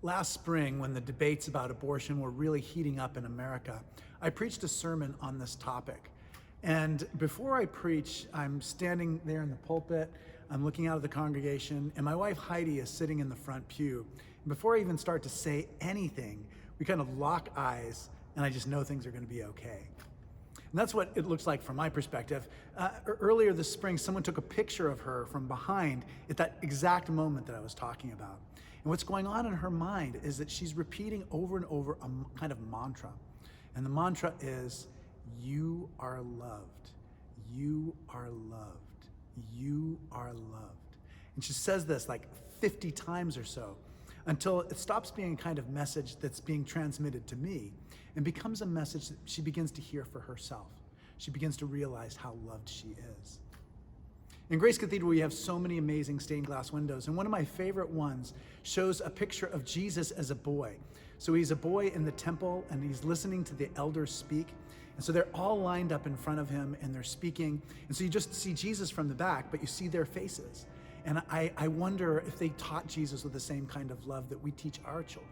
Last spring, when the debates about abortion were really heating up in America, I preached a sermon on this topic. And before I preach, I'm standing there in the pulpit, I'm looking out of the congregation, and my wife Heidi is sitting in the front pew. And before I even start to say anything, we kind of lock eyes, and I just know things are going to be okay. And that's what it looks like from my perspective. Earlier this spring, someone took a picture of her from behind at that exact moment that I was talking about. And what's going on in her mind is that she's repeating over and over a kind of mantra. And the mantra is, you are loved, you are loved, you are loved. And she says this like 50 times or so until it stops being a kind of message that's being transmitted to me and becomes a message that she begins to hear for herself. She begins to realize how loved she is. In Grace Cathedral, we have so many amazing stained glass windows, and one of my favorite ones shows a picture of Jesus as a boy. So he's a boy in the temple, and he's listening to the elders speak. And so they're all lined up in front of him, and they're speaking. And so you just see Jesus from the back, but you see their faces. And I wonder if they taught Jesus with the same kind of love that we teach our children.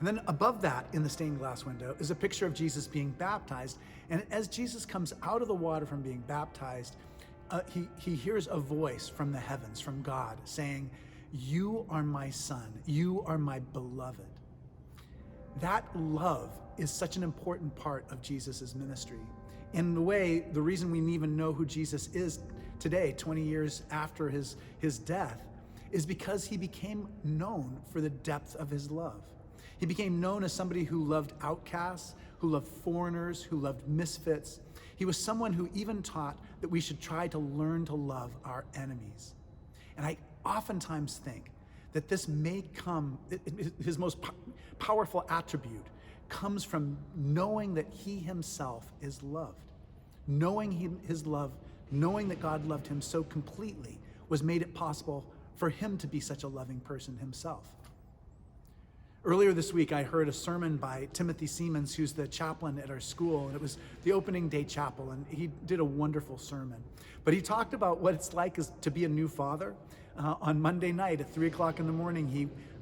And then above that, in the stained glass window, is a picture of Jesus being baptized. And as Jesus comes out of the water from being baptized, he hears a voice from the heavens, from God, saying, "You are my son, you are my beloved." That love is such an important part of Jesus's ministry. In a way, the reason we even know who Jesus is today, 20 years after his death, is because he became known for the depth of his love. He became known as somebody who loved outcasts, who loved foreigners, who loved misfits. He was someone who even taught that we should try to learn to love our enemies. And I oftentimes think that this may come, his most powerful attribute comes from knowing that he himself is loved. Knowing his love, knowing that God loved him so completely was made it possible for him to be such a loving person himself. Earlier this week, I heard a sermon by Timothy Siemens, who's the chaplain at our school, and it was the opening day chapel, and he did a wonderful sermon. But he talked about what it's like to be a new father. On Monday night at 3 o'clock in the morning,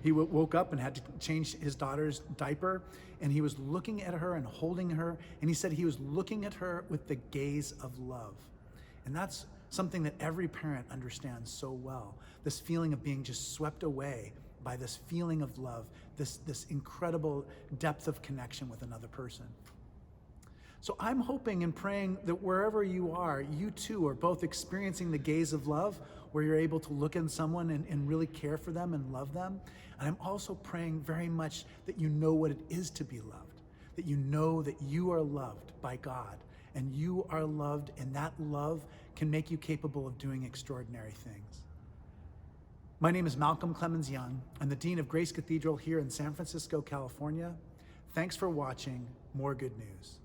he woke up and had to change his daughter's diaper, and he was looking at her and holding her, and he said he was looking at her with the gaze of love. And that's something that every parent understands so well, this feeling of being just swept away by this feeling of love, this incredible depth of connection with another person. So I'm hoping and praying that wherever you are, you too are both experiencing the gaze of love, where you're able to look in someone and really care for them and love them. And I'm also praying very much that you know what it is to be loved, that you know that you are loved by God, and you are loved, and that love can make you capable of doing extraordinary things. My name is Malcolm Clemens Young. I'm the Dean of Grace Cathedral here in San Francisco, California. Thanks for watching. More good news.